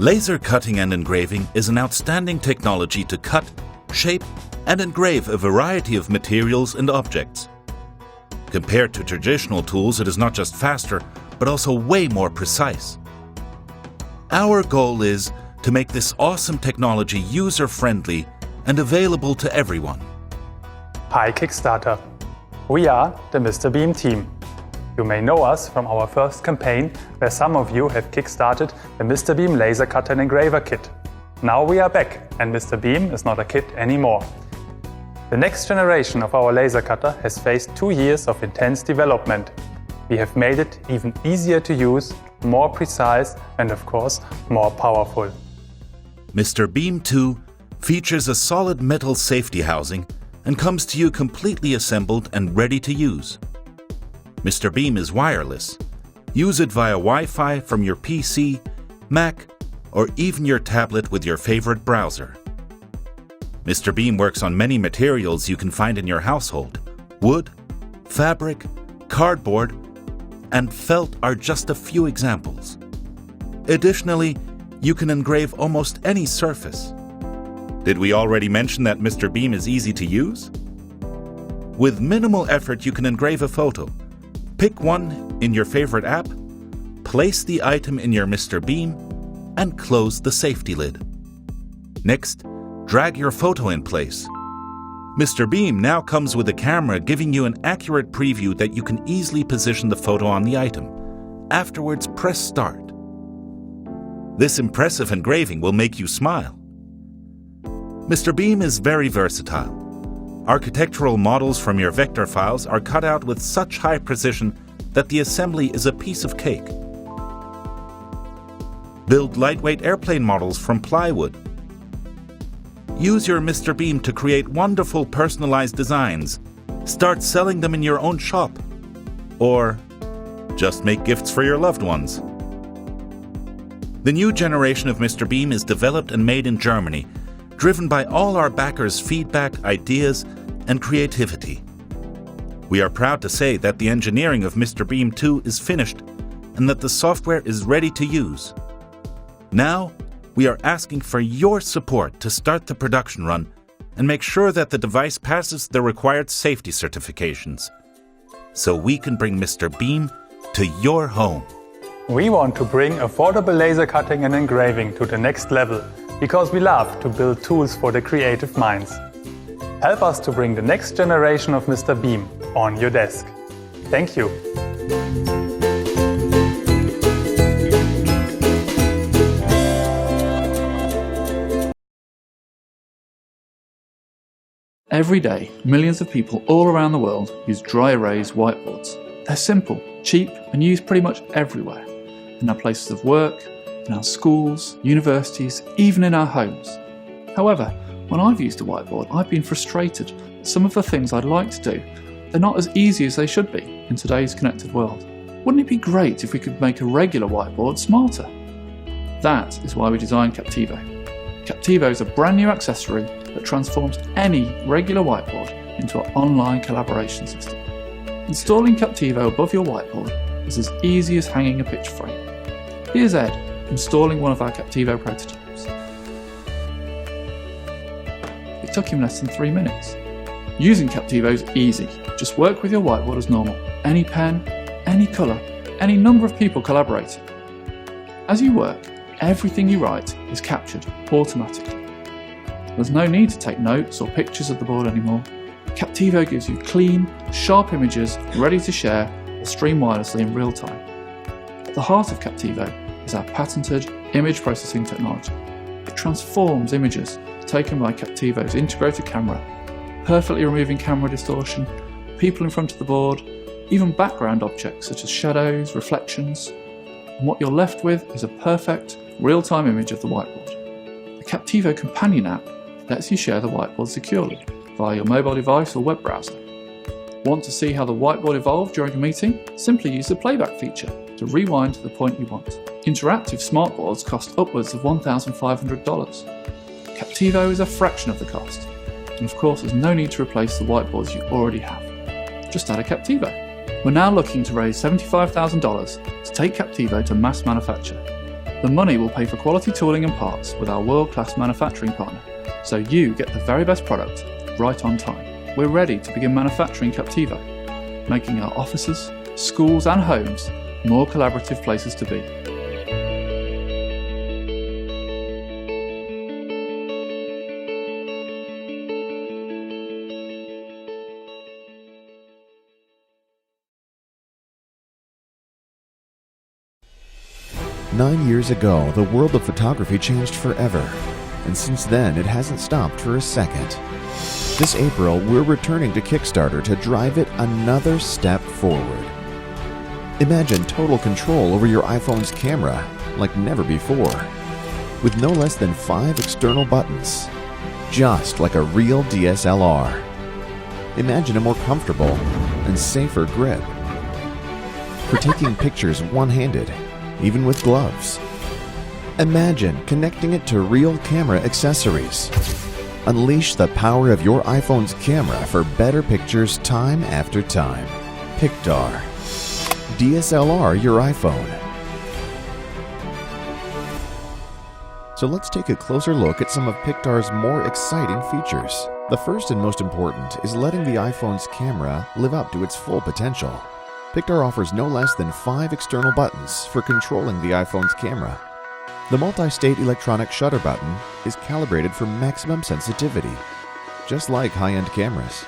Laser cutting and engraving is an outstanding technology to cut, shape, and engrave a variety of materials and objects. Compared to traditional tools, it is not just faster, but also way more precise. Our goal is to make this awesome technology user-friendly and available to everyone. Hi Kickstarter! We are the Mr. Beam team. You may know us from our first campaign, where some of you have kickstarted the Mr. Beam Laser Cutter and Engraver Kit. Now we are back, and Mr. Beam is not a kit anymore. The next generation of our laser cutter has faced 2 years of intense development. We have made it even easier to use, more precise and of course more powerful. Mr. Beam 2 features a solid metal safety housing and comes to you completely assembled and ready to use. Mr. Beam is wireless. Use it via Wi-Fi from your PC, Mac, or even your tablet with your favorite browser. Mr. Beam works on many materials you can find in your household. Wood, fabric, cardboard, and felt are just a few examples. Additionally, you can engrave almost any surface. Did we already mention that Mr. Beam is easy to use? With minimal effort, you can engrave a photo. Pick one in your favorite app, place the item in your Mr. Beam, and close the safety lid. Next, drag your photo in place. Mr. Beam now comes with a camera giving you an accurate preview that you can easily position the photo on the item. Afterwards, press Start. This impressive engraving will make you smile. Mr. Beam is very versatile. Architectural models from your vector files are cut out with such high precision that the assembly is a piece of cake. Build lightweight airplane models from plywood. Use your Mr. Beam to create wonderful personalized designs. Start selling them in your own shop. Or just make gifts for your loved ones. The new generation of Mr. Beam is developed and made in Germany, driven by all our backers' feedback, ideas, and creativity. We are proud to say that the engineering of Mr. Beam 2 is finished and that the software is ready to use. Now, we are asking for your support to start the production run and make sure that the device passes the required safety certifications, so we can bring Mr. Beam to your home. We want to bring affordable laser cutting and engraving to the next level because we love to build tools for the creative minds. Help us to bring the next generation of Mr. Beam on your desk. Thank you. Every day, millions of people all around the world use dry erase whiteboards. They're simple, cheap, and used pretty much everywhere. In our places of work, in our schools, universities, even in our homes. However, when I've used a whiteboard, I've been frustrated that some of the things I'd like to do, they're not as easy as they should be in today's connected world. Wouldn't it be great if we could make a regular whiteboard smarter? That is why we designed Captivo. Captivo is a brand new accessory that transforms any regular whiteboard into an online collaboration system. Installing Captivo above your whiteboard is as easy as hanging a picture frame. Here's Ed installing one of our Captivo prototypes. It took him less than 3 minutes. Using Captivo is easy. Just work with your whiteboard as normal. Any pen, any colour, any number of people collaborating. As you work, everything you write is captured automatically. There's no need to take notes or pictures of the board anymore. Captivo gives you clean, sharp images ready to share or stream wirelessly in real time. At the heart of Captivo is our patented image processing technology. It transforms images taken by Captivo's integrated camera, perfectly removing camera distortion, people in front of the board, even background objects such as shadows, reflections, and what you're left with is a perfect, real-time image of the whiteboard. The Captivo companion app lets you share the whiteboard securely via your mobile device or web browser. Want to see how the whiteboard evolved during a meeting? Simply use the playback feature to rewind to the point you want. Interactive smartboards cost upwards of $1,500. Captivo is a fraction of the cost, and of course there's no need to replace the whiteboards you already have. Just add a Captivo. We're now looking to raise $75,000 to take Captivo to mass manufacture. The money will pay for quality tooling and parts with our world-class manufacturing partner, so you get the very best product right on time. We're ready to begin manufacturing Captivo, making our offices, schools and homes more collaborative places to be. Nine years ago, the world of photography changed forever, and since then it hasn't stopped for a second. This April, we're returning to Kickstarter to drive it another step forward. Imagine total control over your iPhone's camera like never before, with no less than 5 external buttons, just like a real DSLR. Imagine a more comfortable and safer grip for taking pictures one-handed, even with gloves. Imagine connecting it to real camera accessories. Unleash the power of your iPhone's camera for better pictures time after time. Pictar. DSLR your iPhone. So let's take a closer look at some of Pictar's more exciting features. The first and most important is letting the iPhone's camera live up to its full potential. Pictar offers no less than 5 external buttons for controlling the iPhone's camera. The multi-state electronic shutter button is calibrated for maximum sensitivity, just like high-end cameras.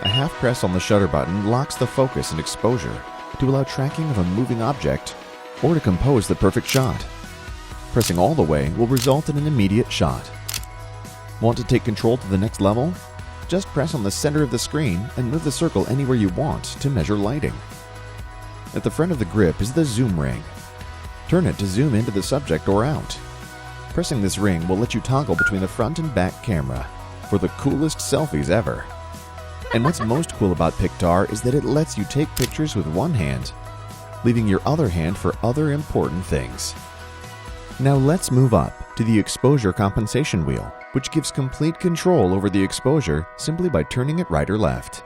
A half press on the shutter button locks the focus and exposure to allow tracking of a moving object or to compose the perfect shot. Pressing all the way will result in an immediate shot. Want to take control to the next level? Just press on the center of the screen and move the circle anywhere you want to measure lighting. At the front of the grip is the zoom ring. Turn it to zoom into the subject or out. Pressing this ring will let you toggle between the front and back camera for the coolest selfies ever. And what's most cool about Pictar is that it lets you take pictures with one hand, leaving your other hand for other important things. Now let's move up to the exposure compensation wheel, which gives complete control over the exposure simply by turning it right or left.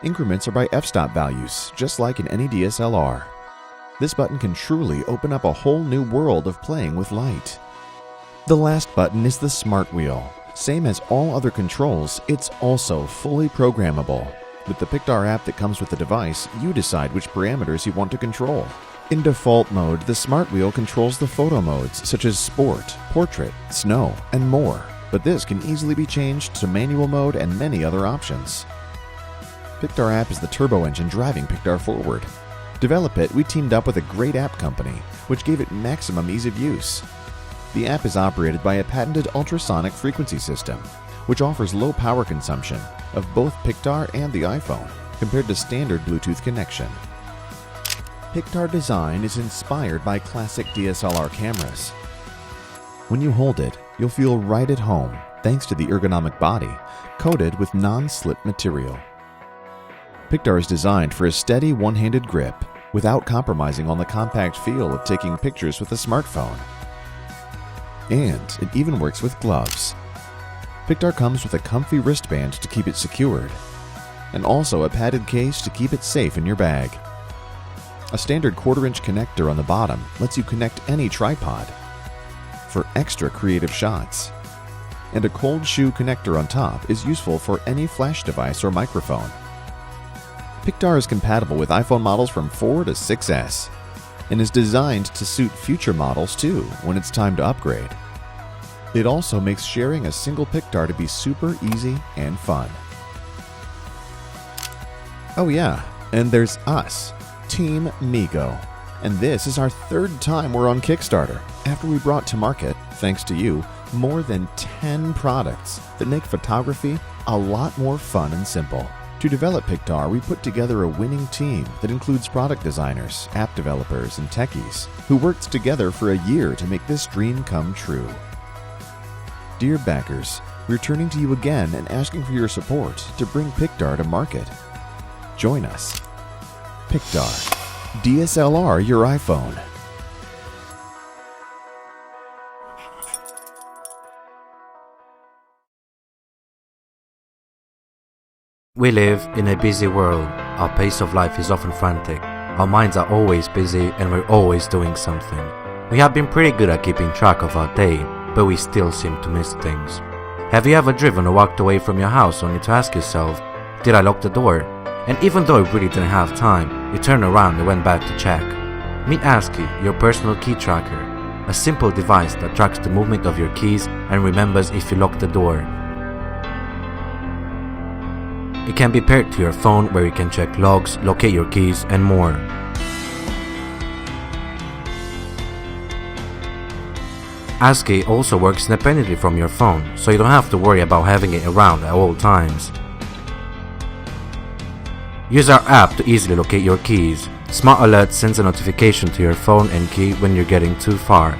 Increments are by f-stop values, just like in any DSLR. This button can truly open up a whole new world of playing with light. The last button is the Smart Wheel. Same as all other controls, it's also fully programmable. With the Pictar app that comes with the device, you decide which parameters you want to control. In default mode, the Smart Wheel controls the photo modes such as Sport, Portrait, Snow, and more, but this can easily be changed to manual mode and many other options. Pictar app is the turbo engine driving Pictar forward. To develop it, we teamed up with a great app company, which gave it maximum ease of use. The app is operated by a patented ultrasonic frequency system, which offers low power consumption of both Pictar and the iPhone compared to standard Bluetooth connection. Pictar design is inspired by classic DSLR cameras. When you hold it, you'll feel right at home thanks to the ergonomic body coated with non-slip material. Pictar is designed for a steady one-handed grip without compromising on the compact feel of taking pictures with a smartphone. And it even works with gloves. Pictar comes with a comfy wristband to keep it secured, and also a padded case to keep it safe in your bag. A standard 1/4-inch connector on the bottom lets you connect any tripod for extra creative shots. And a cold shoe connector on top is useful for any flash device or microphone. Pictar is compatible with iPhone models from 4 to 6S and is designed to suit future models too when it's time to upgrade. It also makes sharing a single Pictar to be super easy and fun. Oh yeah, and there's us, Team Migo. And this is our 3rd time we're on Kickstarter, after we brought to market, thanks to you, more than 10 products that make photography a lot more fun and simple. To develop Pictar, we put together a winning team that includes product designers, app developers, and techies who worked together for a year to make this dream come true. Dear backers, we're turning to you again and asking for your support to bring Pictar to market. Join us. Pictar. DSLR your iPhone. We live in a busy world. Our pace of life is often frantic. Our minds are always busy and we're always doing something. We have been pretty good at keeping track of our day, but we still seem to miss things. Have you ever driven or walked away from your house only to ask yourself, did I lock the door? And even though you really didn't have time, you turned around and went back to check. Meet ASCII, your personal key tracker, a simple device that tracks the movement of your keys and remembers if you locked the door. It can be paired to your phone where you can check logs, locate your keys, and more. ASCII also works independently from your phone, so you don't have to worry about having it around at all times. Use our app to easily locate your keys. Smart Alert sends a notification to your phone and key when you're getting too far.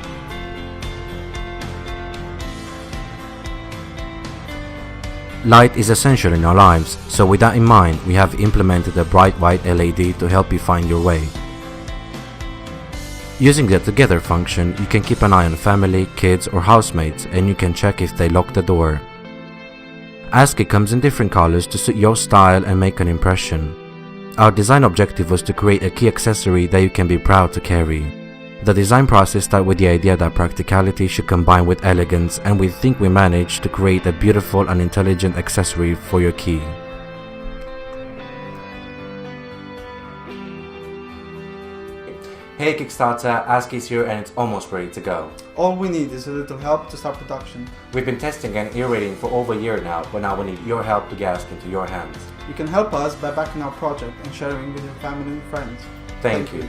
Light is essential in our lives, so with that in mind, we have implemented a bright white LED to help you find your way. Using the Together function, you can keep an eye on family, kids or housemates, and you can check if they lock the door. ASCII comes in different colors to suit your style and make an impression. Our design objective was to create a key accessory that you can be proud to carry. The design process started with the idea that practicality should combine with elegance, and we think we managed to create a beautiful and intelligent accessory for your key. Hey Kickstarter, ASCII is here and it's almost ready to go. All we need is a little help to start production. We've been testing and iterating for over a year now, but now we need your help to get ASCII into your hands. You can help us by backing our project and sharing with your family and friends. Thank you.